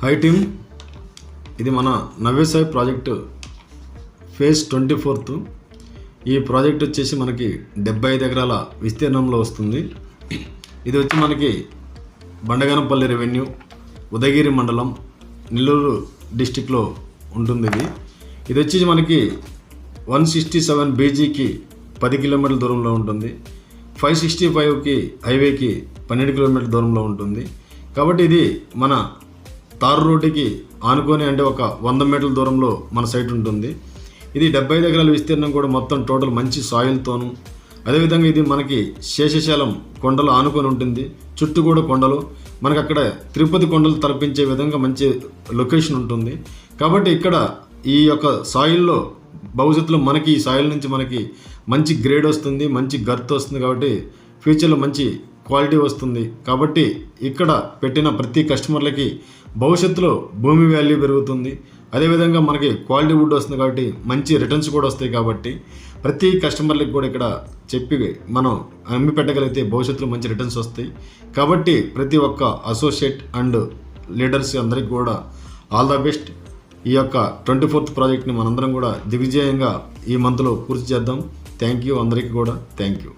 High team, ఇది మన Navyasai project phase 24. ఈ ప్రాజెక్ట్ వచ్చేసి మనకి 75 ఎకరాల విస్తీర్ణంలో వస్తుంది. ఇది వచ్చి మనకి బండగనపల్లి రెవెన్యూ, ఉదయగిరి మండలం, నెల్లూరు డిస్టిక్లో ఉంటుంది. ఇది వచ్చి మనకి 167 BGకి 10 కిలోమీటర్ల దూరంలో ఉంటుంది. 565కి హైవేకి 12 కిలోమీటర్ల దూరంలో ఉంటుంది. కాబట్టి ఇది మన తారు రోడ్డుకి ఆనుకొని, అంటే ఒక 100 మీటర్ల దూరంలో మన సైట్ ఉంటుంది. ఇది 75 ఎకరాల విస్తీర్ణం కూడా మొత్తం టోటల్ మంచి సాయిల్తోను. అదేవిధంగా ఇది మనకి శేషశాలం కొండలు ఆనుకొని ఉంటుంది. చుట్టూ కూడా కొండలు, మనకి అక్కడ తిరుపతి కొండలు తలపించే విధంగా మంచి లొకేషన్ ఉంటుంది. కాబట్టి ఇక్కడ ఈ యొక్క సాయిల్లో భవిష్యత్తులో మనకి ఈ సాయిల్ నుంచి మనకి మంచి గ్రేడ్ వస్తుంది, మంచి గర్త్ వస్తుంది. కాబట్టి ఫ్యూచర్లో మంచి క్వాలిటీ వస్తుంది. కాబట్టి ఇక్కడ పెట్టిన ప్రతి కస్టమర్లకి భవిష్యత్తులో భూమి వాల్యూ పెరుగుతుంది. అదేవిధంగా మనకి క్వాలిటీ వుడ్ వస్తుంది. కాబట్టి మంచి రిటర్న్స్ కూడా వస్తాయి. కాబట్టి ప్రతి కస్టమర్లకి కూడా ఇక్కడ చెప్పి మనం అమ్మి పెట్టగలిగితే భవిష్యత్తులో మంచి రిటర్న్స్ వస్తాయి. కాబట్టి ప్రతి ఒక్క అసోసియేట్ అండ్ లీడర్స్ అందరికీ కూడా ఆల్ ద బెస్ట్. ఈ యొక్క 24th ప్రాజెక్ట్ని మనందరం కూడా దిగ్విజయంగా ఈ మంత్లో పూర్తి చేద్దాం. థ్యాంక్ యూ అందరికీ కూడా. Thank you.